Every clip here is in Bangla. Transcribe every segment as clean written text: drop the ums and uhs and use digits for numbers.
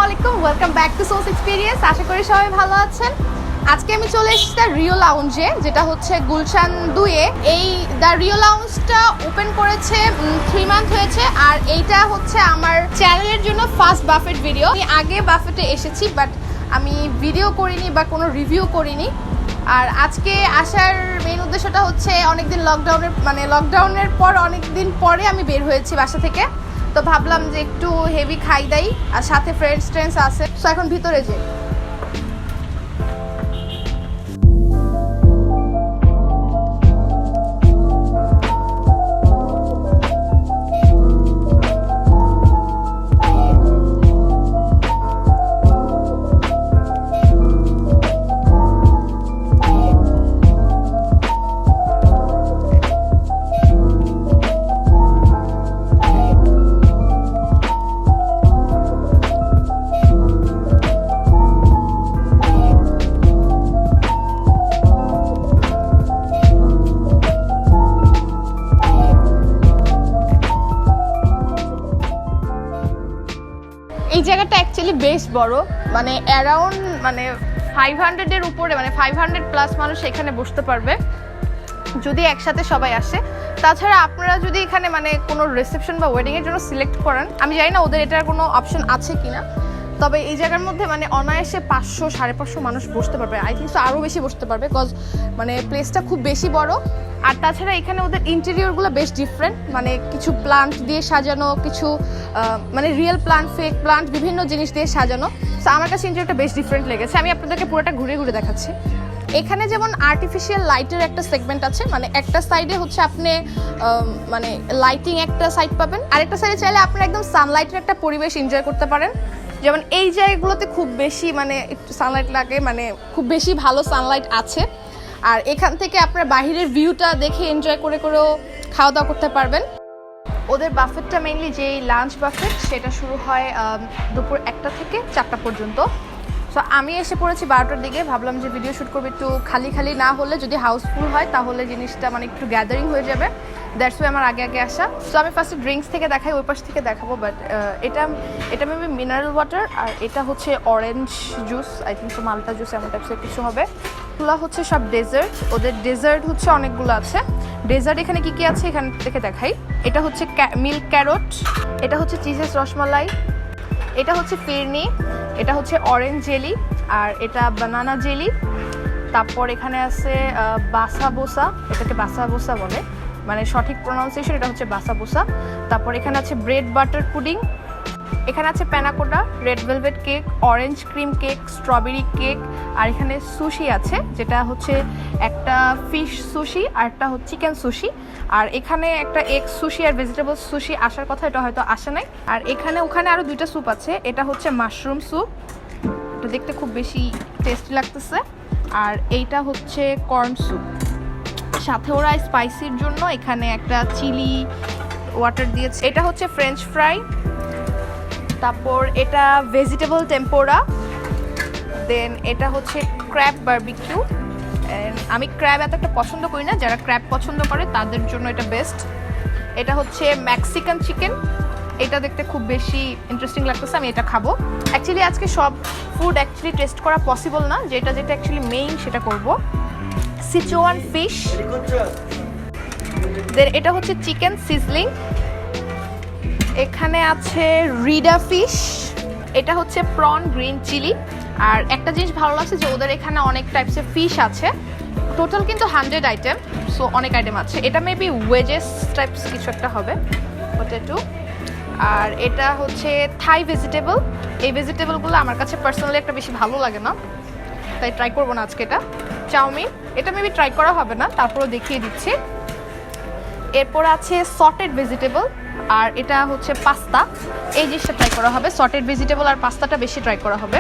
আলাইকুম, welcome back to souls experience. আশা করি সবাই ভালো আছেন। আজকে আমি চলে এসেছি দ্য রিও লাউঞ্জে, যেটা হচ্ছে গুলশান 2-এ। এই দ্য রিও লাউঞ্জটা ওপেন করেছে 3 মান্থ হয়েছে, আর এইটা হচ্ছে আমার চ্যানেলের জন্য ফার্স্ট বাফেট ভিডিও। আমি আগে বাফেটে এসেছি, বাট আমি ভিডিও করিনি বা কোনো রিভিউ করিনি। আর আজকে আসার মেইন উদ্দেশ্যটা হচ্ছে অনেকদিন লকডাউনের পর অনেকদিন পরে আমি বের হয়েছি বাসা থেকে, তো ভাবলাম যে একটু হেভি খাই দাই, আর সাথে ফ্রেন্ডস আছে। সো এখন ভিতরে যাই। এই জায়গাটা অ্যাকচুয়ালি বেশ বড়, অ্যারাউন্ড 500-এর উপরে, 500+ মানুষ এখানে বসতে পারবে যদি একসাথে সবাই আসে। তাছাড়া আপনারা যদি এখানে কোনো রিসেপশন বা ওয়েডিংয়ের জন্য সিলেক্ট করেন, আমি জানি না ওদের এটার কোনো অপশন আছে কিনা, তবে এই জায়গার মধ্যে অনায়াসে 500-550 মানুষ বসতে পারবে। আই থিঙ্ক সো আরও বেশি বসতে পারবে, বিকজ প্লেসটা খুব বেশি বড়। আর তাছাড়া এখানে ওদের ইন্টেরিয়রগুলো বেশ ডিফারেন্ট, কিছু প্লান্ট দিয়ে সাজানো, কিছু রিয়েল প্লান্ট, ফেক প্লান্ট, বিভিন্ন জিনিস দিয়ে সাজানো। সো আমার কাছে ইন্টেরিয়রটা বেশ ডিফারেন্ট লেগেছে। আমি আপনাদেরকে পুরোটা ঘুরে ঘুরে দেখাচ্ছি। এখানে যেমন আর্টিফিশিয়াল লাইটের একটা সেগমেন্ট আছে, একটা সাইডে হচ্ছে আপনি লাইটিং একটা সাইড পাবেন, আরেকটা সাইডে চাইলে আপনারা একদম সানলাইটের একটা পরিবেশ এনজয় করতে পারেন। যেমন এই জায়গাগুলোতে খুব বেশি একটু সানলাইট লাগে, খুব বেশি ভালো সানলাইট আছে। আর এখান থেকে আপনার বাহিরের ভিউটা দেখে এনজয় করে করেও খাওয়া দাওয়া করতে পারবেন। ওদের বাফেটটা মেইনলি যে লাঞ্চ বাফেট, সেটা শুরু হয় দুপুর 1টা থেকে 4টা পর্যন্ত। সো আমি এসে পড়েছি 12টার দিকে। ভাবলাম যে ভিডিও শ্যুট করবো একটু খালি খালি না হলে, যদি হাউসফুল হয় তাহলে জিনিসটা একটু গ্যাদারিং হয়ে যাবে। দ্যাটস ওয়াই আমার আগে আসা। সো আমি ফার্স্টে ড্রিঙ্কস থেকে দেখাই, ওই পাশ থেকে দেখাবো। বাট এটা মেবি মিনারেল ওয়াটার, আর এটা হচ্ছে orange juice, I think so Malta juice, এমন টাইপসের কিছু হবে। এগুলো হচ্ছে সব ডেজার্ট। ওদের ডেজার্ট হচ্ছে অনেকগুলো আছে। ডেজার্ট এখানে কি কি আছে এখান থেকে দেখাই। এটা হচ্ছে মিল্ক ক্যারট, এটা হচ্ছে চিজেস রসমালাই, এটা হচ্ছে ফিরনি, এটা হচ্ছে অরেঞ্জ জেলি, আর এটা বানানা জেলি। তারপর এখানে আছে বাসাবোসা, এটাকে বাসাবোসা বলে, সঠিক প্রনাউন্সিয়েশন এটা হচ্ছে বাসাবোসা। তারপর এখানে আছে ব্রেড বাটার পুডিং, এখানে আছে panna cotta, red velvet cake, orange cream cake, strawberry cake, আর এখানে সুশি আছে, যেটা হচ্ছে একটা ফিশ সুশি আর একটা হচ্ছে চিকেন সুশি। আর এখানে একটা এগ সুশি আর ভেজিটেবল সুশি আসার কথা, এটা হয়তো আসে নাই। আর ওখানে আরও 2টা স্যুপ আছে। এটা হচ্ছে মাশরুম স্যুপ, এটা দেখতে খুব বেশি টেস্টি লাগতেছে। আর এইটা হচ্ছে কর্ন স্যুপ। সাথে ওরা স্পাইসির জন্য এখানে একটা চিলি ওয়াটার দিয়েছে। এটা হচ্ছে ফ্রেঞ্চ ফ্রাই, তারপর এটা ভেজিটেবল টেম্পোরা, দেন এটা হচ্ছে ক্র্যাব বারবিকিউ। আমি ক্র্যাব এত একটা পছন্দ করি না, যারা ক্র্যাব পছন্দ করে তাদের জন্য এটা বেস্ট। এটা হচ্ছে মেক্সিকান চিকেন, এটা দেখতে খুব বেশি ইন্টারেস্টিং লাগতেছে, আমি এটা খাবো। অ্যাকচুয়ালি আজকে সব ফুড টেস্ট করা পসিবল না, যেটা অ্যাকচুয়ালি মেইন সেটা করব। সিচুয়ান ফিশ, দেন এটা হচ্ছে চিকেন সিজলিং, এখানে আছে রিডা ফিশ, এটা হচ্ছে প্রন গ্রিন চিলি। আর একটা জিনিস ভালো লাগছে যে ওদের এখানে অনেক টাইপসের ফিশ আছে, টোটাল কিন্তু 100 আইটেম, সো অনেক আইটেম আছে। এটা মেবি ওয়েজেস টাইপস কিছু একটা হবে, পটেটো। আর এটা হচ্ছে থাই ভেজিটেবল। এই ভেজিটেবলগুলো আমার কাছে পার্সোনালি একটা বেশি ভালো লাগে না, তাই ট্রাই করবো না আজকে। এটা চাউমিন, এটা মেবি ট্রাই করা হবে না, তারপরেও দেখিয়ে দিচ্ছি। এরপর আছে সটেড ভেজিটেবল, আর এটা হচ্ছে পাস্তা। এই জিনিসটা ট্রাই করা হবে, সটেড ভেজিটেবল আর পাস্তাটা বেশি ট্রাই করা হবে।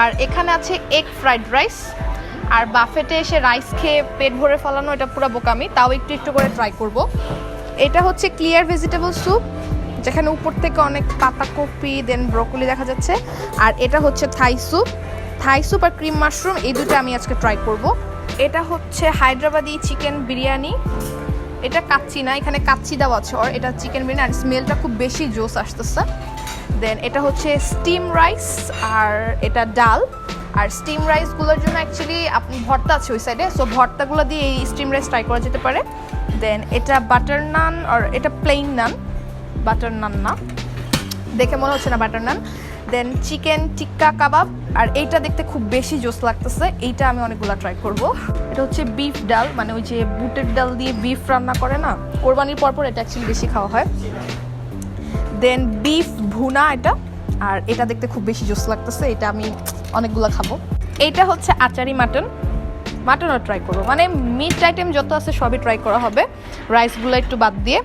আর এখানে আছে এগ ফ্রাইড রাইস। আর বাফেটে এসে রাইস খেয়ে পেট ভরে ফেলানো এটা পুরো বোকামি, তাও একটু একটু করে ট্রাই করব। এটা হচ্ছে ক্লিয়ার ভেজিটেবল স্যুপ, যেখানে উপর থেকে অনেক পাতাকপি দেন ব্রকলি দেখা যাচ্ছে। আর এটা হচ্ছে থাই স্যুপ আর ক্রিম মাশরুম, এই দুটো আমি আজকে ট্রাই করব। এটা হচ্ছে হায়দ্রাবাদি চিকেন বিরিয়ানি, এটা কাচ্চি না, এখানে কাচ্চি দেওয়া আছে, আর এটা চিকেন বিরিয়ানি, আর স্মেলটা খুব বেশি জোস আসতেছে। দেন এটা হচ্ছে স্টিম রাইস, আর এটা ডাল। আর স্টিম রাইসগুলোর জন্য অ্যাকচুয়ালি আপনি ভর্তা আছে ওই সাইডে, সো ভর্তাগুলো দিয়ে এই স্টিম রাইস ট্রাই করা যেতে পারে। দেন এটা বাটার নান, আর এটা প্লেন নান, বাটার নান না, দেখে মনে হচ্ছে না বাটার নান। দেন চিকেন টিক্কা কাবাব, আর এইটা দেখতে খুব বেশি জোস লাগতেছে, এইটা আমি অনেকগুলো ট্রাই করব। এটা হচ্ছে বিফ ডাল, মানে ওই যে বুটের ডাল দিয়ে বিফ রান্না করে না, কোরবানির পরপর এটা অ্যাকচুয়ালি বেশি খাওয়া হয়। দেন বিফ ভুনা এটা, আর এটা দেখতে খুব বেশি জোস লাগতেছে, এটা আমি অনেকগুলো খাবো। এইটা হচ্ছে আচারি মাটন, মাটনও ট্রাই করবো, মানে মিট আইটেম যত আছে সবই ট্রাই করা হবে, রাইসগুলো একটু বাদ দিয়ে।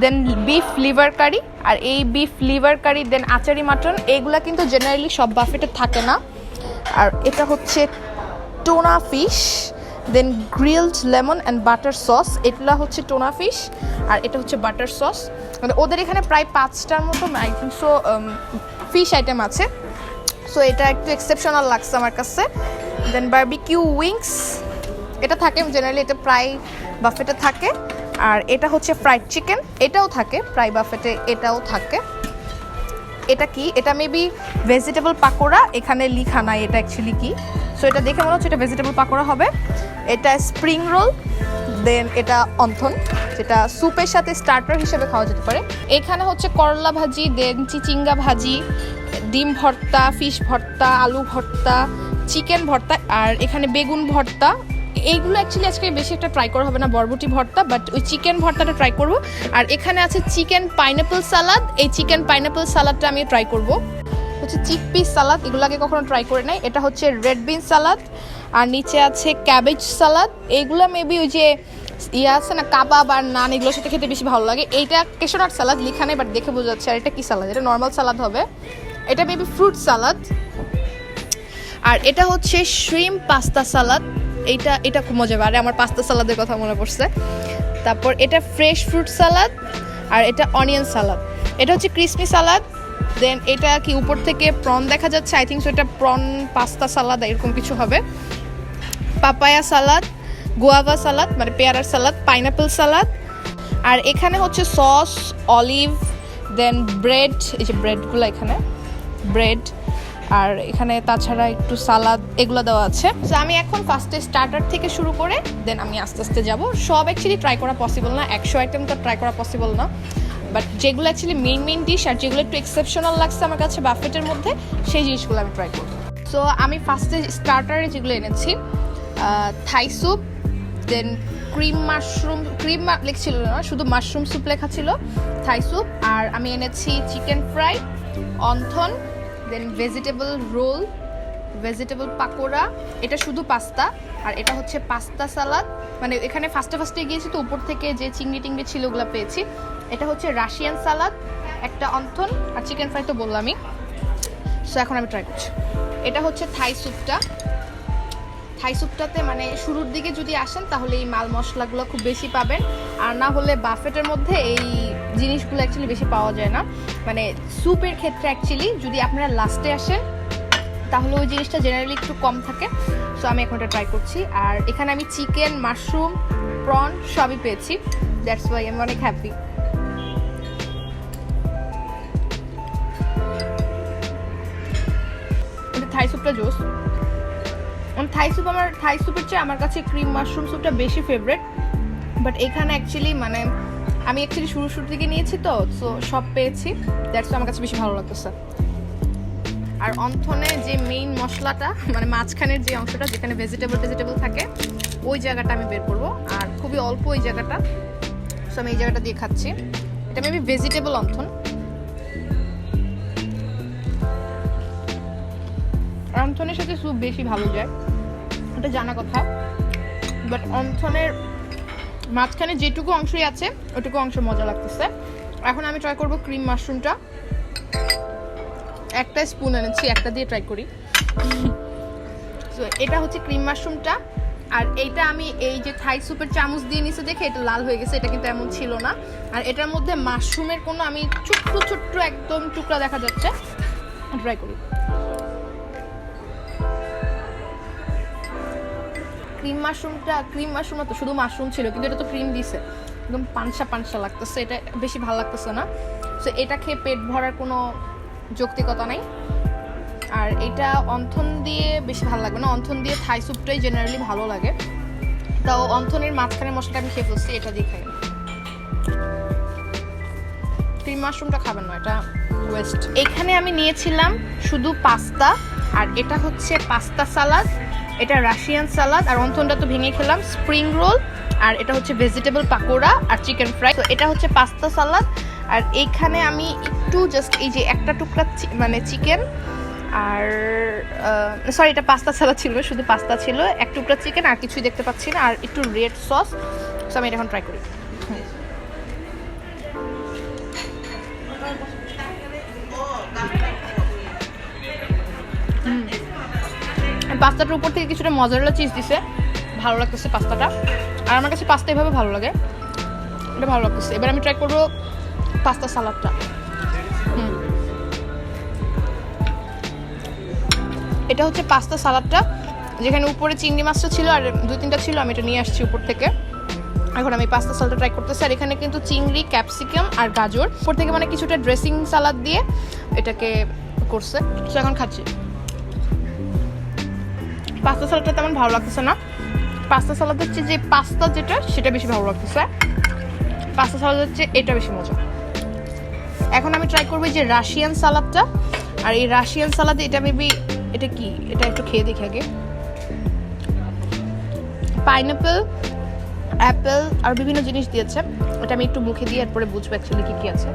দেন বিফ লিভার কারি, আর এই বিফ লিভার কারি দেন আচারি মাটন, এইগুলা কিন্তু জেনারেলি সব বাফেটে থাকে না। আর এটা হচ্ছে tuna fish, then grilled lemon and butter sauce, এটা হচ্ছে টোনা ফিশ, আর এটা হচ্ছে বাটার সস। মানে ওদের এখানে প্রায় 5টার মতো I think so fish item আছে, সো এটা একটু এক্সেপশনাল লাগছে আমার কাছে। দেন বারবিকিউ উইংস, এটা থাকে জেনারেলি, এটা প্রায় বাফেটে থাকে। আর এটা হচ্ছে ফ্রাইড চিকেন, এটাও থাকে প্রায় বাফেটে, এটাও থাকে। এটা কি? এটা মেবি ভেজিটেবল পাকোড়া, এখানে লিখা নাই এটা অ্যাকচুয়ালি কি, সো এটা দেখে মনে হচ্ছে এটা ভেজিটেবল পাকোড়া হবে। এটা স্প্রিং রোল, দেন এটা অন্থন, যেটা স্যুপের সাথে স্টার্টার হিসেবে খাওয়া যেতে পারে। এখানে হচ্ছে করলা ভাজি, দেন চিচিঙ্গা ভাজি, ডিম ভর্তা, ফিশ ভর্তা, আলু ভর্তা, চিকেন ভর্তা, আর এখানে বেগুন ভর্তা। এইগুলো অ্যাকচুয়ালি আজকে বেশি একটা ট্রাই করা হবে না, বরবটি ভর্তা, বাট ওই চিকেন ভর্তাটা ট্রাই করব। আর এখানে আছে চিকেন পাইনাপল সালাদ, এই চিকেন পাইনাপল সালাদটা আমি ট্রাই করব। হচ্ছে চিকপিস সালাদ, এগুলো আগে কখনো ট্রাই করে নাই। এটা হচ্ছে রেড বিন সালাদ, আর নিচে আছে ক্যাবেজ সালাদ। এইগুলো মেবি ওই যে আছে না কাবাব আর নান, এগুলোর সাথে খেতে বেশি ভালো লাগে। এইটা কেশোনাট সালাদ লিখা নেই, বাট দেখে বোঝা যাচ্ছে। আর এটা কি সালাদ? এটা নর্মাল সালাদ হবে, এটা মেবি ফ্রুট সালাদ। আর এটা হচ্ছে শ্রিম পাস্তা সালাদ, এটা খুব মজা হবে। আর আমার পাস্তা সালাদের কথা মনে পড়ছে। তারপর এটা ফ্রেশ ফ্রুট সালাদ, আর এটা অনিয়ন সালাদ। এটা হচ্ছে ক্রিসপি সালাদ। দেন এটা কি উপর থেকে প্রন দেখা যাচ্ছে, আই থিঙ্ক সো এটা প্রন পাস্তা সালাদ এরকম কিছু হবে। পাপায়া সালাদ, গুয়াভা সালাদ মানে পেয়ারার সালাদ, পাইনাপল সালাদ। আর এখানে হচ্ছে সস, অলিভ, দেন ব্রেড, এই যে ব্রেডগুলো এখানে ব্রেড, আর এখানে তাছাড়া একটু সালাদ, এগুলো দেওয়া আছে। সো আমি এখন ফার্স্টে স্টার্টার থেকে শুরু করে দেন আমি আস্তে আস্তে যাব। সব অ্যাকচুয়ালি ট্রাই করা পসিবল না, 100 আইটেম তো ট্রাই করা পসিবল না, বাট যেগুলো অ্যাকচুয়ালি মেইন ডিশ আর যেগুলো একটু এক্সেপশনাল লাগছে আমার কাছে বাফেটের মধ্যে, সেই জিনিসগুলো আমি ট্রাই করব। সো আমি ফার্স্টে স্টার্টারে যেগুলো এনেছি, থাই স্যুপ, দেন ক্রিম মাশরুম, ক্রিম লেখছিল না, শুধু মাশরুম স্যুপ লেখা ছিল, থাই স্যুপ। আর আমি এনেছি চিকেন ফ্রাই, অন্থন, দেন ভেজিটেবল রোল, ভেজিটেবল পাকোড়া, এটা শুধু পাস্তা। আর এটা হচ্ছে পাস্তা সালাদ, মানে এখানে ফার্স্টে গিয়েছি তো উপর থেকে যে চিংড়ি টিংড়ি ছিল ওগুলো পেয়েছি। এটা হচ্ছে রাশিয়ান সালাদ, একটা অন্থন, আর চিকেন ফ্রাই তো বললামই। সো এখন আমি ট্রাই করছি। এটা হচ্ছে থাই স্যুপটা। থাই স্যুপটাতে মানে শুরুর দিকে যদি আসেন তাহলে এই মাল মশলাগুলো খুব বেশি পাবেন, আর না হলে বাফেটের মধ্যে এই জিনিসগুলো অ্যাকচুয়ালি বেশি পাওয়া যায় না। মানে স্যুপের ক্ষেত্রে অ্যাকচুয়ালি যদি আপনারা লাস্টে আসেন তাহলে ওই জিনিসটা জেনারেলি একটু কম থাকে। সো আমি এখন এটা ট্রাই করছি। আর এখানে আমি চিকেন, মাশরুম, প্রন সবই পেয়েছি, দ্যাটস ওয়াই আমি অনেক হ্যাপি। থাই স্যুপটা জোস। থাই স্যুপের চেয়ে আমার কাছে ক্রিম মাশরুম স্যুপটা বেশি ফেভারিট, বাট এখানে অ্যাকচুয়ালি মানে আমি অ্যাকচুয়ালি শুরুর দিকে নিয়েছি তো, সো সব পেয়েছি, দ্যাটস আমার কাছে বেশি ভালো লাগতেছে। আর অন্থনে যে মেইন মশলাটা মানে মাঝখানের যে অংশটা যেখানে ভেজিটেবল থাকে, ওই জায়গাটা আমি বের করবো, আর খুবই অল্প ওই জায়গাটা, সো আমি এই জায়গাটা দিয়ে খাচ্ছি। এটা মেবি ভেজিটেবল অন্থন। অন্থনের সাথে স্যুপ বেশি ভালো যায়, ওটা জানা কথা, বাট অন্থনের মাঝখানে যেটুকু অংশই আছে ওটুকু অংশ মজা লাগতেছে। এখন আমি ট্রাই করব ক্রিম মাশরুমটা। একটা স্পুন এনেছি, একটা দিয়ে ট্রাই করি। সো এটা হচ্ছে ক্রিম মাশরুমটা, আর এইটা আমি এই যে থাই স্যুপের চামচ দিয়ে নিচে দেখে এটা লাল হয়ে গেছে, এটা কিন্তু এমন ছিল না। আর এটার মধ্যে মাশরুমের কোনো আমি ছোট্ট একদম টুকরা দেখা যাচ্ছে, ট্রাই করি। ক্রিম মাশরুমটা তো শুধু মাশরুম ছিল, কিন্তু এটা তো ক্রিম দিছে, একদম পানসা লাগতেছে, এটা বেশি ভালো লাগতেছে না। সো এটা খেয়ে পেট ভরার কোনো যৌক্তিকতা নাই। আর এটা অন্থন দিয়ে বেশি ভালো লাগবে না, অন্থন দিয়ে থাই স্যুপটাই জেনারেলি ভালো লাগে। তাও অন্থনের মাঝখানে মশলাটা আমি খেয়ে ফেলছি, এটা দিয়ে খাই। ক্রিম মাশরুমটা খাবেন না, এটা ওয়েস্ট। এখানে আমি নিয়েছিলাম শুধু পাস্তা, আর এটা হচ্ছে পাস্তা সালাদ, এটা রাশিয়ান সালাদ, আর অন্থনটা তো ভেঙে খেলাম, স্প্রিং রোল, আর এটা হচ্ছে ভেজিটেবল পাকোড়া আর চিকেন ফ্রাই। তো এটা হচ্ছে পাস্তা সালাদ। আর এইখানে আমি একটু জাস্ট এই যে একটা টুকরা মানে চিকেন, আর সরি এটা পাস্তা সালাদ ছিল, শুধু পাস্তা ছিল, এক টুকরা চিকেন, আর কিছুই দেখতে পাচ্ছি না, আর একটু রেড সস। সো আমি এটা এখন ট্রাই করি। পাস্তাটার উপর থেকে কিছুটা মজারেলা চিজ দিছে, ভালো লাগতেছে পাস্তাটা। আর আমার কাছে পাস্তা এভাবে ভালো লাগে, এটা ভালো লাগতেছে। এবার আমি ট্রাই করবো পাস্তা সালাদটা। এটা হচ্ছে পাস্তা সালাদটা, যেখানে উপরে চিংড়ি মাছটা ছিল আর 2-3টা ছিল, আমি এটা নিয়ে আসছি উপর থেকে। এখন আমি পাস্তা সালাদটা ট্রাই করতেছি। আর এখানে কিন্তু চিংড়ি, ক্যাপসিকাম আর গাজর উপর থেকে মানে কিছুটা ড্রেসিং সালাদ দিয়ে এটাকে করছে। তো এখন খাচ্ছি। পাস্তা সালাদটা তেমন ভালো লাগতেছে না, পাস্তা সালাদ হচ্ছে যে পাস্তা যেটা সেটা বেশি ভালো লাগতেছে, পাস্তা সালাদ হচ্ছে এটা বেশি মজা। এখন আমি ট্রাই করবো যে রাশিয়ান সালাদটা। আর এই রাশিয়ান সালাদে এটা মেবি, এটা কি, এটা একটু খেয়ে দেখি আগে। পাইনাপেল, অ্যাপেল আর বিভিন্ন জিনিস দিয়েছে, এটা আমি একটু মুখে দিয়ে এরপরে বুঝবো অ্যাকচুয়ালি কি কি আছে।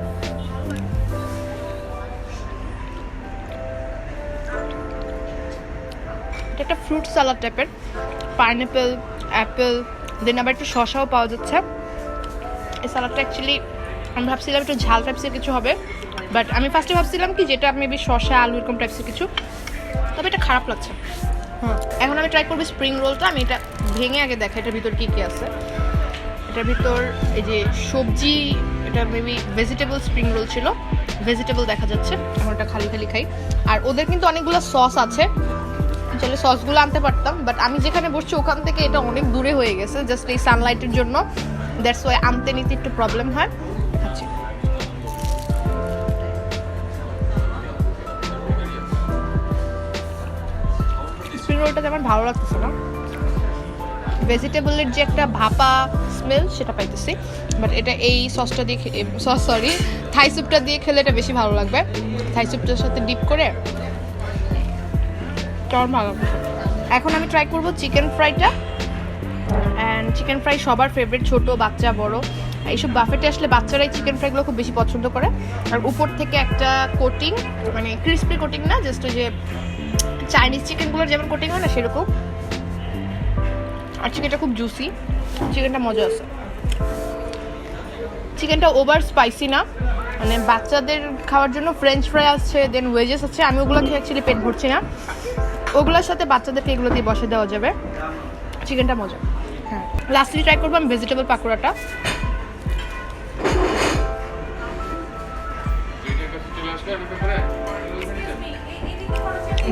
এটা একটা ফ্রুট সালাদ টাইপের, পাইনাপেল, অ্যাপেল, দেন আবার একটু শসাও পাওয়া যাচ্ছে। এই সালাদটা অ্যাকচুয়ালি আমি ভাবছিলাম একটু ঝাল টাইপসের কিছু হবে, বাট আমি ফার্স্টে ভাবছিলাম কি যেটা মেবি শসা, আলু এরকম টাইপসের কিছু, তবে এটা খারাপ লাগছে। এখন আমি ট্রাই করবো স্প্রিং রোলটা। আমি এটা ভেঙে আগে দেখা এটার ভিতর কী কী আছে। এটার ভিতর এই যে সবজি, এটা মেবি ভেজিটেবল স্প্রিং রোল ছিল, ভেজিটেবল দেখা যাচ্ছে। এখন এটা খালি খালি খাই। আর ওদের কিন্তু অনেকগুলো সস আছে, চাইলে সসগুলো আনতে পারতাম, বাট আমি যেখানে বসছি ওখান থেকে এটা অনেক দূরে হয়ে গেছে, জাস্ট এই সানলাইটের জন্য, দ্যাটস ওয়াই আনতে নিতে একটু প্রবলেম হয়। আচ্ছা, স্প্রিং রোলটা যেমন ভালো লাগতেছে না, ভেজিটেবলের যে একটা ভাপা স্মেল সেটা পাইতেছি, বাট এটা এই সসটা দিয়ে থাই স্যুপটা দিয়ে খেলে এটা বেশি ভালো লাগবে। থাই স্যুপটার সাথে ডিপ করে কেমন ভালো লাগবে। এখন আমি ট্রাই করবো চিকেন ফ্রাইটা। অ্যান্ড চিকেন ফ্রাই সবার ফেভারিট, ছোট বাচ্চা বড়, এইসব বাফেটে আসলে বাচ্চারাই চিকেন ফ্রাইগুলো খুব বেশি পছন্দ করে। আর উপর থেকে একটা কোটিং, মানে ক্রিস্পি কোটিং না, জাস্ট ওই যে চাইনিজ চিকেনগুলোর যেমন কোটিং হয় না সেরকম। আর চিকেনটা খুব জুসি, চিকেনটা মজা আছে। চিকেনটা ওভার স্পাইসি না, মানে বাচ্চাদের খাওয়ার জন্য ফ্রেঞ্চ ফ্রাই আছে, দেন ওয়েজেস আছে, আমি ওগুলো খেয়ে অ্যাকচুয়ালি পেট ভরছি না, ওগুলোর সাথে বাচ্চাদেরকে এগুলো দিয়ে বসে দেওয়া যাবে। চিকেনটা মজা। হ্যাঁ, লাস্টলি ট্রাই করবো আমি ভেজিটেবল পাকোড়াটা।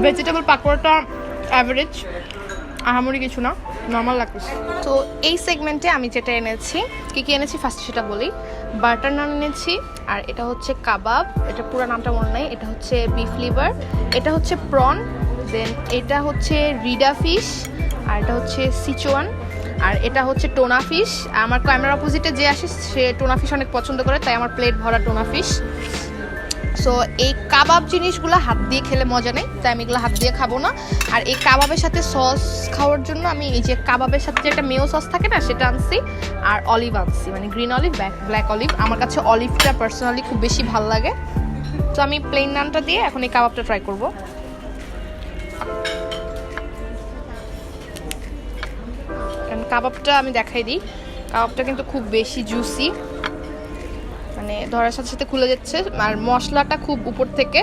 ভেজিটেবল পাকোড়াটা অ্যাভারেজ, আহামরি কিছু না, নর্মাল লাগতেছে। তো এই সেগমেন্টে আমি যেটা এনেছি, কী কী এনেছি ফার্স্ট সেটা বলি। বাটার নান এনেছি, আর এটা হচ্ছে কাবাব, এটা পুরো নামটা মনে নেই, এটা হচ্ছে বিফ লিভার, এটা হচ্ছে প্রন, দেন এটা হচ্ছে রিডা ফিশ, আর এটা হচ্ছে সিচুয়ান, আর এটা হচ্ছে টোনা ফিশ। আমার ক্যামেরার অপোজিটে যে আসে সে টোনা ফিশ অনেক পছন্দ করে, তাই আমার প্লেট ভরা টোনা ফিশ। সো এই কাবাব জিনিসগুলো হাত দিয়ে খেলে মজা নেই, তাই আমি এগুলো হাত দিয়ে খাবো না। আর এই কাবাবের সাথে সস খাওয়ার জন্য আমি এই যে কাবাবের সাথে যে একটা মেও সস থাকে না সেটা আনছি, আর অলিভ আনছি, মানে গ্রিন অলিভ, ব্ল্যাক অলিভ। আমার কাছে অলিভটা পার্সোনালি খুব বেশি ভালো লাগে। তো আমি প্লেন নানটা দিয়ে এখন এই কাবাবটা ট্রাই করবো। কাবাবটা আমি দেখাই দিই, কাবাবটা কিন্তু খুব বেশি জুসি, মানে ধরার সাথে সাথে খুলে যাচ্ছে, আর মশলাটা খুব উপর থেকে।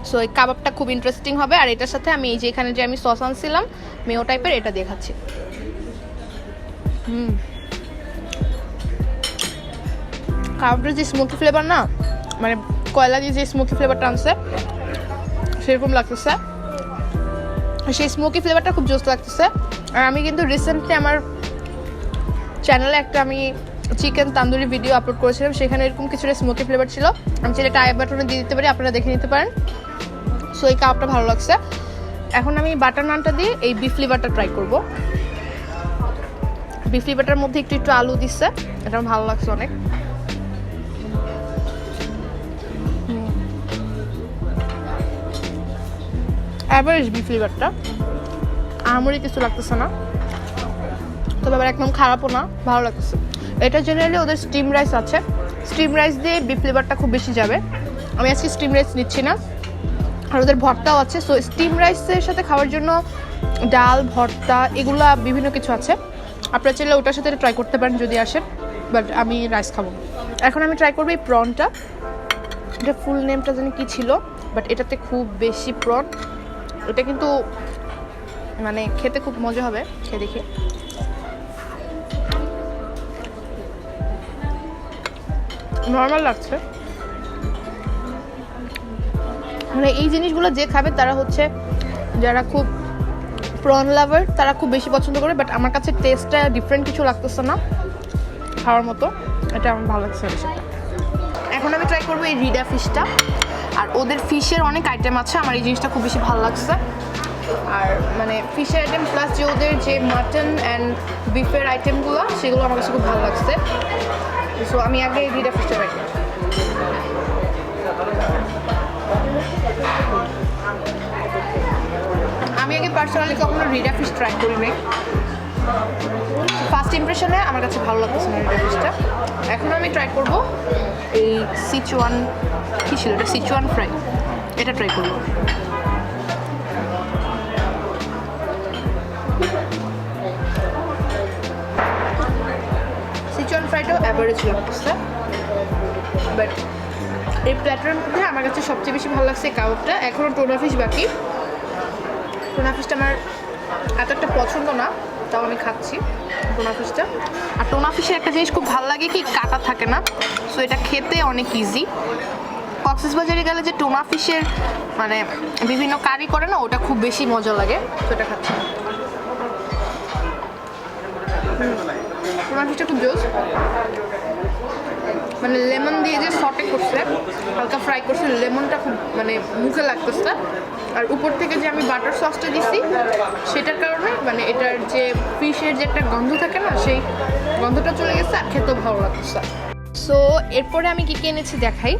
সো এই কাবাবটা খুব ইন্টারেস্টিং হবে। আর এটার সাথে আমি এই যে এখানে যে আমি সস আনছিলাম মেও টাইপের, এটা দিয়ে খাচ্ছি। কাবাবটার যে স্মোকি ফ্লেভার না, মানে কয়লা দিয়ে যে স্মোকি ফ্লেভারটা আনছে সেরকম লাগতেছে, সেই স্মোকি ফ্লেভারটা খুব জোস লাগতেছে। আর আমি কিন্তু রিসেন্টলি আমার চ্যানেলে একটা আমি চিকেন তান্দুরি ভিডিও আপলোড করেছিলাম, সেখানে এরকম কিছুটা স্মোকি ফ্লেভার ছিল। আমি চাইলে এটা আই বাটনে দিয়ে দিতে পারি, আপনারা দেখে নিতে পারেন। সো এই কাপটা ভালো লাগছে। এখন আমি বাটার নানটা দিয়ে এই বিফ লিভারটা ট্রাই করব। বিফ লিভারটার মধ্যে একটু একটু আলু দিচ্ছে, এটা ভালো লাগছে অনেক। অ্যাভারেজ বিফ লিভারটা, আমারই কিছু লাগতেছে না, তবে আবার একদম খারাপও না, ভালো লাগতেছে। এটা জেনারেলি ওদের স্টিম রাইস আছে, স্টিম রাইস দিয়ে বিফ লিভারটা খুব বেশি যাবে। আমি আজকে স্টিম রাইস নিচ্ছি না। আর ওদের ভর্তাও আছে, সো স্টিম রাইসের সাথে খাওয়ার জন্য ডাল, ভর্তা এগুলা বিভিন্ন কিছু আছে। আপনারা চাইলে ওটার সাথে ট্রাই করতে পারেন যদি আসেন, বাট আমি রাইস খাবো। এখন আমি ট্রাই করবো এই প্রনটা। এটা ফুল নেমটা জানি কী ছিল, বাট এটাতে খুব বেশি প্রন। এটা কিন্তু মানে খেতে খুব মজা হবে, খেয়ে দেখি। নর্মাল লাগছে, মানে এই জিনিসগুলো যে খাবে তারা হচ্ছে যারা খুব প্রন লাভার তারা খুব বেশি পছন্দ করে, বাট আমার কাছে টেস্টটা ডিফারেন্ট কিছু লাগতেছে না খাওয়ার মতো। এটা আমার ভালো লাগছে সেটা। এখন আমি ট্রাই করবো এই রিডা ফিশটা। আর ওদের ফিশের অনেক আইটেম আছে, আমার এই জিনিসটা খুব বেশি ভালো লাগছে। আর মানে ফিশের আইটেম প্লাস যে ওদের যে মাটন অ্যান্ড বিফের আইটেমগুলো সেগুলো আমার কাছে খুব ভালো লাগছে। সো আমি আগে এই রিডা ফিশটা ট্রাই করব। আমি আগে পার্সোনালি কখনো রিডা ফিশ ট্রাই করিনি, ফার্স্ট ইমপ্রেশনে আমার কাছে ভালো লাগতেছে না রিডা ফিশটা। এখন আমি ট্রাই করব এই সিচুয়ান, কী ছিল এটা, সিচুয়ান ফ্রাই, এটা ট্রাই করব। সিচুয়ান ফ্রাইটাও অ্যাভারেজ লাগতেছে, বাট এই প্ল্যাটারের মধ্যে আমার কাছে সবচেয়ে বেশি ভালো লাগছে কাবাবটা। এখনও টোনা ফিশ বাকি। টোনা ফিশটা আমার এত একটা পছন্দ না, তাও আমি খাচ্ছি টোনা ফিশটা। আর টোনা ফিশের একটা জিনিস খুব ভালো লাগে কি, কাটা থাকে না, সো এটা খেতে অনেক ইজি। কক্সবাজারে গেলে যে টোনা ফিশের মানে বিভিন্ন কারি করে না, ওটা খুব বেশি মজা লাগে, তো এটা খাচ্ছি। টোনা ফিশটা খুব জোস, মানে লেমন দিয়ে যে সটে করছে, হালকা ফ্রাই করছে, লেমনটা খুব মানে মুখে লাগতেছে। আর উপর থেকে যে আমি বাটার সসটা দিছি সেটার কারণে মানে এটার যে ফিশের যে একটা গন্ধ থাকে না, সেই গন্ধটা চলে গেছে আর খেতেও ভালো লাগতেছে। সো এরপরে আমি কী কী এনেছি দেখাই।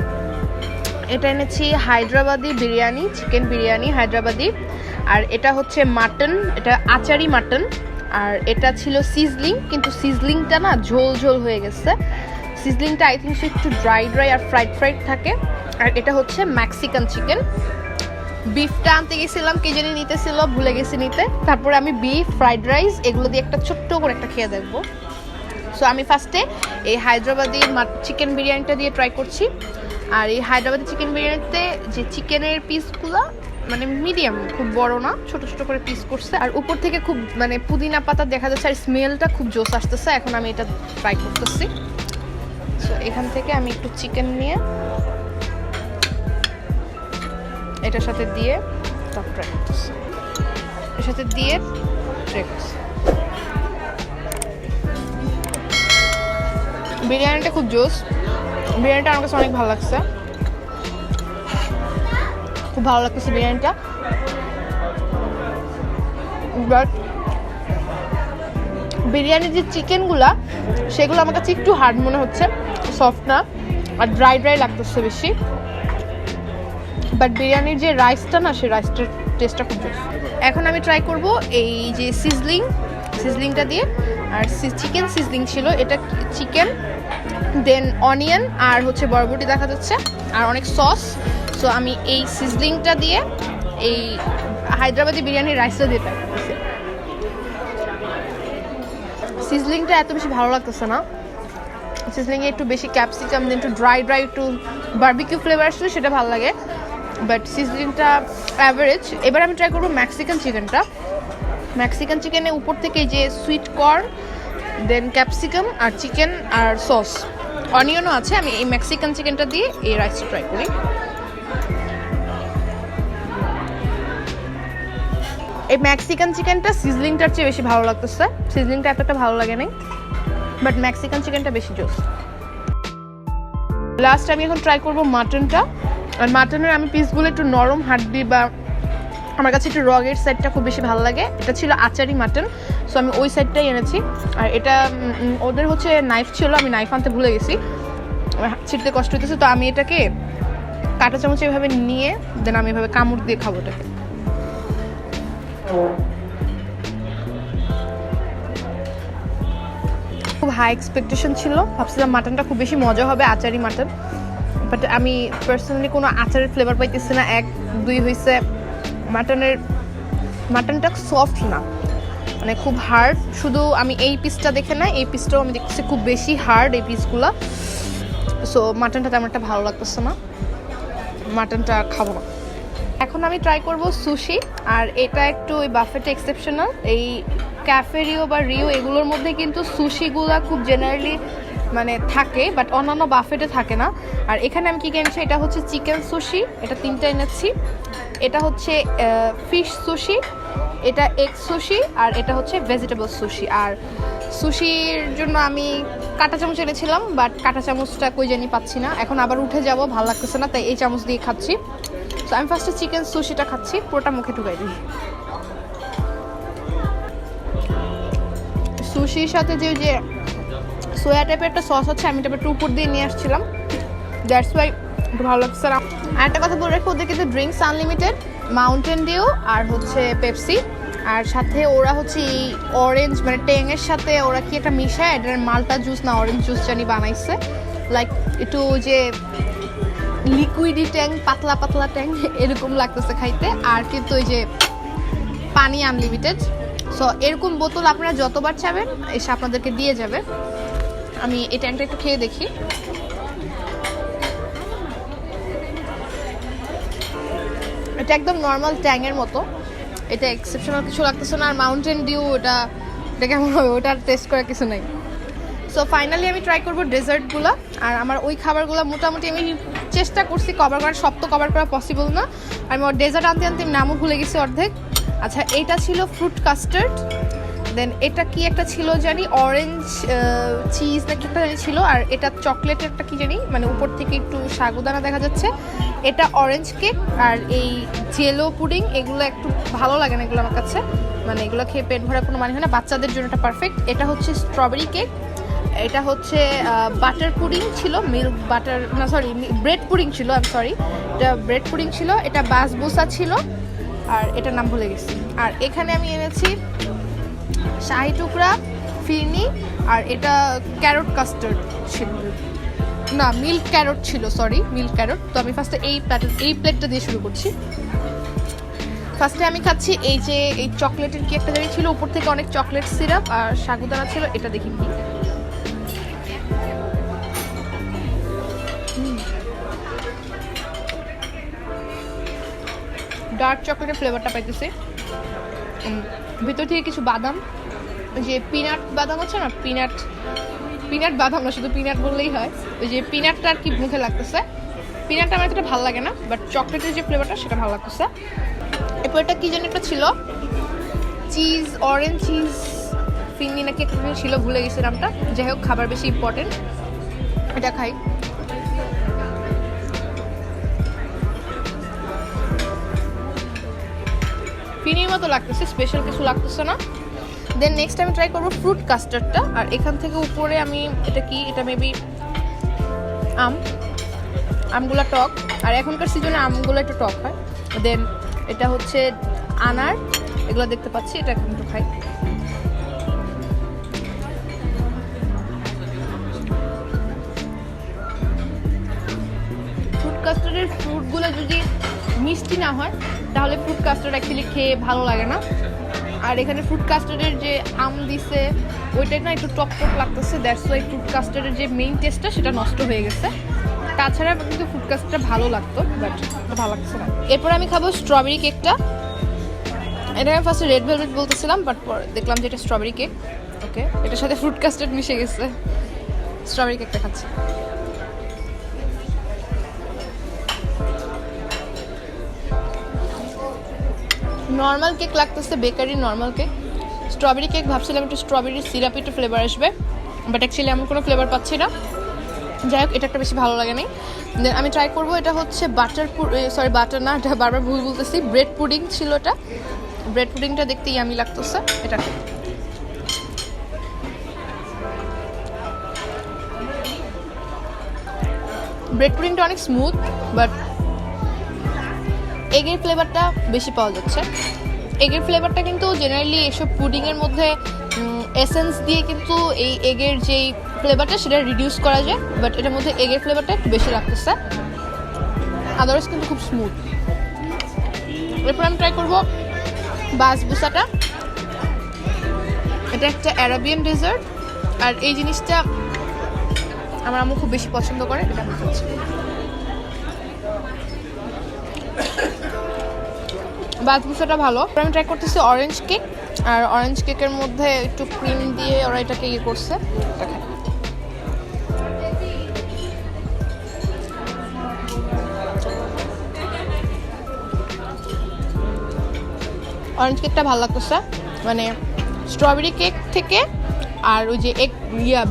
এটা এনেছি হায়দ্রাবাদি বিরিয়ানি, চিকেন বিরিয়ানি হায়দ্রাবাদি। আর এটা হচ্ছে মাটন, এটা আচারি মাটন। আর এটা ছিল সিজলিং, কিন্তু সিজলিংটা না ঝোল ঝোল হয়ে গেছে। সিজলিংটা আই থিঙ্ক একটু ড্রাই ড্রাই আর ফ্রাইড ফ্রাইড থাকে। আর এটা হচ্ছে মেক্সিকান চিকেন। বিফটা আনতে গেছিলাম, কে জানি নিতেছিল, ভুলে গেছি নিতে। তারপরে আমি বিফ, ফ্রাইড রাইস এগুলো দিয়ে একটা ছোট্ট করে একটা খেয়ে দেখবো। সো আমি ফার্স্টে এই হায়দ্রাবাদি চিকেন বিরিয়ানিটা দিয়ে ট্রাই করছি। আর এই হায়দ্রাবাদি চিকেন বিরিয়ানিতে যে চিকেনের পিসগুলো মানে মিডিয়াম, খুব বড় না, ছোট ছোট করে পিস করছে। আর উপর থেকে খুব মানে পুদিনা পাতা দেখা যাচ্ছে, আর স্মেলটা খুব জোস আসতেছে। এখন আমি এটা ট্রাই করতেছি। সো এখান থেকে আমি একটু চিকেন নিয়ে এটার সাথে দিয়ে তারপর ট্রাই করতেছি, এর সাথে দিয়ে ট্রাই করতেছি। বিরিয়ানিটা খুব জোস, বিরিয়ানিটা আমার কাছে অনেক ভালো লাগছে, খুব ভালো লাগতেছে বিরিয়ানিটা। বাট বিরিয়ানির যে চিকেনগুলা সেগুলো আমার কাছে একটু হার্ড মনে হচ্ছে, সফট না, আর ড্রাই ড্রাই লাগতেছে বেশি। বাট বিরিয়ানির যে রাইসটা না, সেই রাইসটার টেস্টটা খুব জোস। এখন আমি ট্রাই করব এই যে সিজলিংটা দিয়ে। আর চিকেন সিজলিং ছিল, এটা চিকেন দেন অনিয়ন আর হচ্ছে বরবটি দেখা যাচ্ছে আর অনেক সস। সো আমি এই সিজলিংটা দিয়ে এই হায়দ্রাবাদি বিরিয়ানির রাইসটা দিয়ে ট্রাই করতেছি। সিজলিংটা এত বেশি ভালো লাগতেছে না, সিজলিংয়ে একটু বেশি ক্যাপসিকাম দেন একটু ড্রাই একটু বারবিকিউ ফ্লেভার আসলে সেটা ভালো লাগে, বাট সিজলিংটা অ্যাভারেজ। এবার আমি ট্রাই করবো মেক্সিকান চিকেনটা। মেক্সিকান চিকেনের উপর থেকে যে সুইট কর্ন দেন ক্যাপসিকাম আর চিকেন আর সস, অনিয়নও আছে। আমি এই মেক্সিকান চিকেনটা দিয়ে এই রাইসটা ট্রাই করি। এই মেক্সিকান চিকেনটা সিজলিংটার চেয়ে বেশি ভালো লাগতেছে, সিজলিংটা এতটা ভালো লাগে নাই। বাট মেক্সিকান চিকেনটা বেশি জোস। লাস্ট আমি এখন ট্রাই করবো মাটনটা। আর মাটনের আমি পিসগুলো একটু নরম হাড্ডি বা আমার কাছে একটু রগের সাইডটা খুব বেশি ভালো লাগে। এটা ছিল আচারি মাটন, সো আমি ওই সাইডটাই এনেছি। আর এটা ওদের হচ্ছে নাইফ ছিল, আমি নাইফ আনতে ভুলে গেছি, ছিঁড়তে কষ্ট হইতেছে, তো আমি এটাকে কাঁটা চামচ এভাবে নিয়ে দেন আমি এভাবে কামড় দিয়ে খাবো এটাকে। খুব হাই এক্সপেকটেশন ছিল, ভাবছিলাম মাটনটা খুব বেশি মজা হবে, আচারি মাটন, বাট আমি পার্সোনালি কোনো আচারের ফ্লেভার পাইতেছি না। 1-2 হয়েছে মাটনটা সফট না, মানে খুব হার্ড। শুধু আমি এই পিসটা দেখে না, এই পিসটাও আমি দেখতেছি খুব বেশি হার্ড এই পিসগুলো, সো মাটনটা তেমন একটা ভালো লাগতেছে না, মাটনটা খাবো না। এখন আমি ট্রাই করব সুশি। আর এটা একটু ওই বাফেটে এক্সেপশনাল, এই ক্যাফে রিও বা রিও এগুলোর মধ্যে কিন্তু সুশিগুলো খুব জেনারেলি মানে থাকে, বাট অন্যান্য বাফেটে থাকে না। আর এখানে আমি কি কিনেছি, এটা হচ্ছে চিকেন সুশি, এটা 3টা এনেছি। এটা হচ্ছে ফিশ সুশি, এটা এগ সুশি, আর এটা হচ্ছে ভেজিটেবল সুশি। আর সুশির জন্য আমি কাঁটা চামচ এনেছিলাম, বাট কাঁটা চামচটা কই জানি পাচ্ছি না। এখন আবার উঠে যাব, ভালো লাগতেছে না, তাই এই চামচ দিয়ে খাচ্ছি। তো আমি ফার্স্টে চিকেন সুশিটা খাচ্ছি, পুরোটা মুখে ঢুকাই দিই। সুশির সাথে যে সোয়া টাইপের একটা সস আছে, আমি এটা একটু উপর দিয়ে নিয়ে আসছিলাম, দ্যাটস ওয়াই একটু ভালো লাগছে। আর একটা কথা বলে রাখি, ওদের কিন্তু ড্রিঙ্কস আনলিমিটেড, মাউন্টেন ডিউ আর হচ্ছে পেপসি, আর সাথে ওরা হচ্ছে এই অরেঞ্জ মানে ট্যাংয়ের সাথে ওরা কি একটা মিশায়, এটার মালটা জুস না অরেঞ্জ জুস জানি বানাইছে, লাইক একটু যে লিকুইডি ট্যাং, পাতলা পাতলা ট্যাং এরকম লাগতেছে খাইতে। আর কিন্তু ওই যে পানি আনলিমিটেড, সো এরকম বোতল আপনারা যতবার চাবেন এসে আপনাদেরকে দিয়ে যাবে। আমি এই ট্যাংটা একটু খেয়ে দেখি। এটা একদম নর্মাল ট্যাংয়ের মতো, এটা এক্সেপশনাল কিছু লাগতেছে না। আর মাউন্টেন ডিউ এটা কেমন হবে ওটার টেস্ট করার কিছু নেই। সো ফাইনালি আমি ট্রাই করবো ডেজার্টগুলো। আর আমার ওই খাবারগুলো মোটামুটি আমি চেষ্টা করছি কভার করার, সব তো কভার করা পসিবল না। আমি ওর ডেজার্ট আনতে আনতে নামও ভুলে গেছি অর্ধেক। আচ্ছা, এটা ছিল ফ্রুট কাস্টার্ড, দেন এটা কি একটা ছিল জানি অরেঞ্জ চিজ নাকি একটা জানি ছিল, আর এটা চকলেটের একটা কি জানি মানে উপর থেকে একটু সাগুদানা দেখা যাচ্ছে, এটা অরেঞ্জ কেক। আর এই জেলো পুডিং এগুলো একটু ভালো লাগে না এগুলো আমার কাছে, মানে এগুলো খেয়ে পেট ভরা কোনো মানে হয় না, বাচ্চাদের জন্য এটা পারফেক্ট। এটা হচ্ছে স্ট্রবেরি কেক, এটা হচ্ছে বাটার পুডিং ছিল, মিল্ক বাটার না সরি ব্রেড পুডিং ছিল, আই এম সরি, এটা ব্রেড পুডিং ছিল, এটা বাসবুসা ছিল, আর এটার নাম ভুলে গেছি। আর এখানে আমি এনেছি শাহি টুকরা, ফিরনি, আর এটা ক্যারট কাস্টার্ড ছিল, না মিল্ক ক্যারট ছিল, সরি মিল্ক ক্যারট। তো আমি ফার্স্টে এই প্লেটটা দিয়ে শুরু করছি। ফার্স্টে আমি খাচ্ছি এই যে এই চকলেটের কি একটা জায়গায় ছিল, উপর থেকে অনেক চকলেট সিরাপ আর সাগুদানা ছিল, এটা দেখি কি ডার্ক চকলেটের ফ্লেভারটা পাইতেছি, ভিতর থেকে কিছু বাদাম, যে পিনাট বাদাম আছে না, পিনাট বাদাম না, শুধু পিনাট বললেই হয়, ওই যে পিনাটটা আর কি মুখে লাগতেছে। পিনাটটা আমার এতটা ভালো লাগে না, বাট চকলেটের যে ফ্লেভারটা সেটা ভালো লাগতেছে। এরপর এটা কি যেন একটা ছিল চিজ, অরেঞ্জ চিজ ফিন্নি নাকি একটা ছিল, ভুলে গেছি নামটা। যাই হোক, খাবার বেশি ইম্পর্টেন্ট, এটা খাই। ফিনির মতো লাগতেছে, স্পেশাল কিছু লাগতেছে না। দেন নেক্সট আমি ট্রাই করবো ফ্রুট কাস্টার্ডটা। আর এখান থেকে উপরে আমি এটা কি, এটা মেবি আমগুলা টক, আর এখনকার সিজনে আমগুলো একটু টক হয়। দেন এটা হচ্ছে আনার, এগুলো দেখতে পাচ্ছি, এটা এখন একটু খাই। ফ্রুট কাস্টার্ডের ফ্রুটগুলো যদি মিষ্টি না হয় তাহলে ফ্রুট কাস্টার্ড অ্যাকচুয়ালি খেয়ে ভালো লাগে না। আর এখানে ফ্রুট কাস্টার্ডের যে আম দিছে ওইটাই না একটু টক টক লাগতেছে, দ্যাটস ওয়াই ফ্রুট কাস্টার্ডের যে মেইন টেস্টটা সেটা নষ্ট হয়ে গেছে। তাছাড়া কিন্তু ফ্রুট কাস্টার্ডটা ভালো লাগতো, বাট ভালো লাগছে না। এরপর আমি খাবো স্ট্রবেরি কেকটা। এটা আমি ফার্স্টে রেড ভেলভেট বলতেছিলাম, বাট পরে দেখলাম যে এটা স্ট্রবেরি কেক। ওকে, এটার সাথে ফ্রুট কাস্টার্ড মিশে গেছে, স্ট্রবেরি কেকটা খাচ্ছি। নর্মাল কেক লাগতেছে, বেকারির নর্মাল কেক। স্ট্রবেরি কেক ভাবছিলাম একটু স্ট্রবেরির সিরাপ একটু ফ্লেভার আসবে, বাট অ্যাকচুয়ালি এমন কোনো ফ্লেভার পাচ্ছি না। যাই হোক, এটা একটা বেশি ভালো লাগে নাই। দেন আমি ট্রাই করবো, এটা হচ্ছে বাটার না, এটা বারবার ভুল বলতেছি, ব্রেড পুডিং ছিল এটা। ব্রেড পুডিংটা দেখতে ইয়ামি লাগতেছে। এটা ব্রেড পুডিংটা অনেক স্মুথ, বাট এগের ফ্লেভারটা বেশি পাওয়া যাচ্ছে। এগের ফ্লেভারটা কিন্তু জেনারেলি এসব পুডিংয়ের মধ্যে এসেন্স দিয়ে কিন্তু এই এগের যেই ফ্লেভারটা সেটা রিডিউস করা যায়, বাট এটার মধ্যে এগের ফ্লেভারটা একটু বেশি লাগতেছে। আদারওয়াইজ কিন্তু খুব স্মুথ। এরপর আমি ট্রাই করবো বাসবুসাটা। এটা একটা অ্যারাবিয়ান ডেজার্ট, আর এই জিনিসটা আমার আম্মু খুব বেশি পছন্দ করে। এটা আমি খাচ্ছি। বাসবুসাটা ভালো। আমি ট্রাই করতেছি অরেঞ্জ কেক, আর অরেঞ্জ কেকের মধ্যে একটু ক্রিম দিয়ে ওরা এটাকে ইয়ে করছে। অরেঞ্জ কেকটা ভালো লাগতেছে, মানে স্ট্রবেরি কেক থেকে আর ওই যে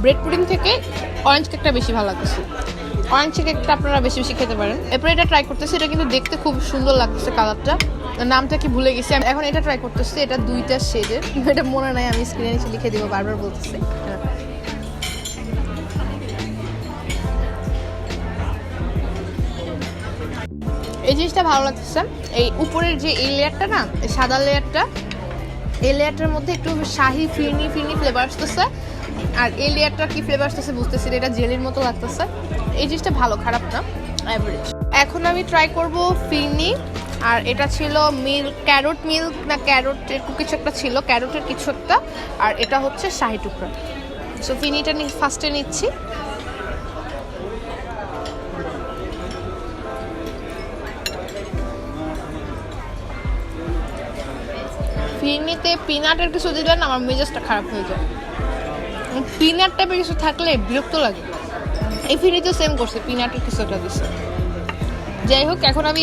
ব্রেড পুডিং থেকে অরেঞ্জ কেকটা বেশি ভালো লাগতেছে। অরেঞ্জ কেকটা আপনারা বেশি বেশি খেতে পারেন। এরপরে এটা ট্রাই করতেছি, এটা কিন্তু দেখতে খুব সুন্দর লাগতেছে, কালারটা নামটা কি ভুলে গেছি। এখন এটা ট্রাই করতেছি, এটা 2টা শেডের, এটা মনে নাই, আমি স্ক্রিনে নিচে লিখে দিব, বারবার বলতেছি। এই জিনিসটা ভালো লাগতেছে। এই উপরের যে এই লেয়ারটা না, এই সাদা লেয়ারটা, এই লেয়ারটার মধ্যে একটু শাহি ফিরনি ফ্লেভার আসতেছে, আর এই লেয়ারটা কি ফ্লেভার আসতেছে বুঝতেছি, এটা জেলির মতো লাগতেছে। এই জিনিসটা ভালো, খারাপ না, অ্যাভারেজ। এখন আমি ট্রাই করব ফিরনি, আর এটা ছিল ক্যারট মিল্ক না ক্যারটের কিছু একটা ছিল, ক্যারটের কিছু একটা, আর এটা হচ্ছে শাহি টুকরা। সো ফিরনিটা ফার্স্টে নিচ্ছি। ফিরনিতে পিনাটের কিছু দিলে না আমার মেজাজটা খারাপ হয়ে যায়। পিনাট টাইপের কিছু থাকলে বিরক্ত লাগে। এই ফিরনিতেও সেম করছে, পিনাটের কিছু একটা দিচ্ছে। যাই হোক, এখন আমি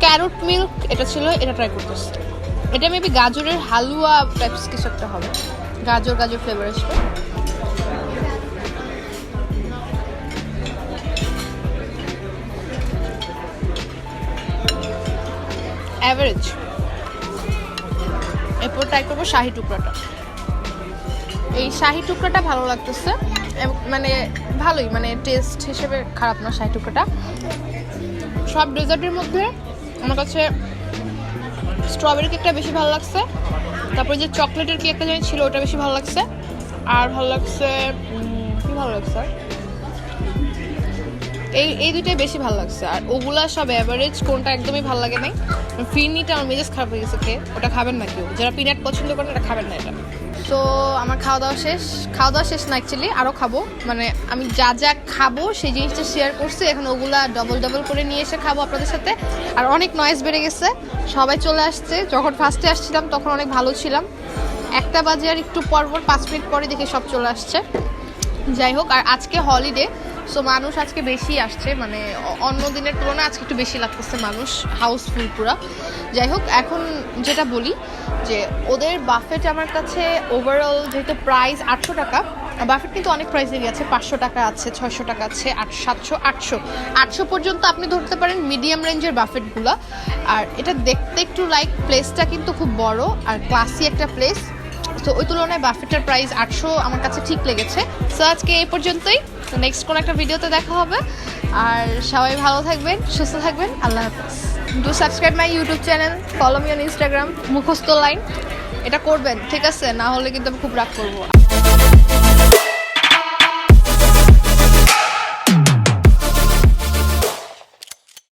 ক্যারট মিল্ক এটা ছিল, এটা ট্রাই করতেছি। এটা মেবি গাজরের হালুয়া টাইপস কিছু একটা হবে, গাজর ফ্লেভার আসবে। অ্যাভারেজ। এরপর ট্রাই করবো শাহি টুকরাটা। এই শাহি টুকরাটা ভালো লাগতেছে, মানে ভালোই, মানে টেস্ট হিসেবে খারাপ না শাহি টুকরাটা। সব ডেজার্টের মধ্যে আমার কাছে স্ট্রবেরি কেকটা বেশি ভালো লাগছে, তারপরে যে চকলেটের কেকটা যেন ছিল ওটা বেশি ভালো লাগছে, আর ভালো লাগছে কি ভালো লাগছে, এই দুইটাই বেশি ভালো লাগছে। আর ওগুলা সব অ্যাভারেজ, কোনটা একদমই ভালো লাগে নাই। ফিরনিটা আমার মেজাজ খারাপ হয়ে গেছে খেয়ে, ওটা খাবেন না কেউ, যারা পিনাট পছন্দ করেন এটা খাবেন না এটা। তো আমার খাওয়া দাওয়া শেষ না, অ্যাকচুয়ালি আরও খাবো, মানে আমি যা খাবো সেই জিনিসটা শেয়ার করছি, এখন ওগুলা ডবল করে নিয়ে এসে খাবো আপনাদের সাথে। আর অনেক নয়েজ বেড়ে গেছে, সবাই চলে আসছে। যখন ফার্স্টে আসছিলাম তখন অনেক ভালো ছিলাম, 1টা বাজে আর একটু পর 5 মিনিট পরে দেখে সব চলে আসছে। যাই হোক, আর আজকে হলিডে, সো মানুষ আজকে বেশি আসছে, মানে অন্য দিনের তুলনায় আজকে একটু বেশি লাগতেছে মানুষ, হাউসফুল পুরা। যাই হোক, এখন যেটা বলি যে ওদের বাফেট আমার কাছে ওভারঅল যেহেতু প্রাইস 800 টাকা, বাফেট কিন্তু অনেক প্রাইসে গেছে, 500 টাকা আছে, 600 টাকা আছে, 700, 800 পর্যন্ত আপনি ধরতে পারেন মিডিয়াম রেঞ্জের বাফেটগুলো। আর এটা দেখতে একটু প্লেসটা কিন্তু খুব বড় আর ক্লাসি একটা প্লেস, তো ওই তুলনায় বাফেটের প্রাইস 800 আমার কাছে ঠিক লেগেছে। সো আজকে এই পর্যন্তই, তো নেক্সট কোনো একটা ভিডিওতে দেখা হবে। আর সবাই ভালো থাকবেন, সুস্থ থাকবেন, আল্লাহ হাফেজ। Do subscribe my YouTube channel, follow me on Instagram, মুখস্থ লাইন, এটা করবেন ঠিক আছে, না হলে কিন্তু আমি খুব রাগ করবো।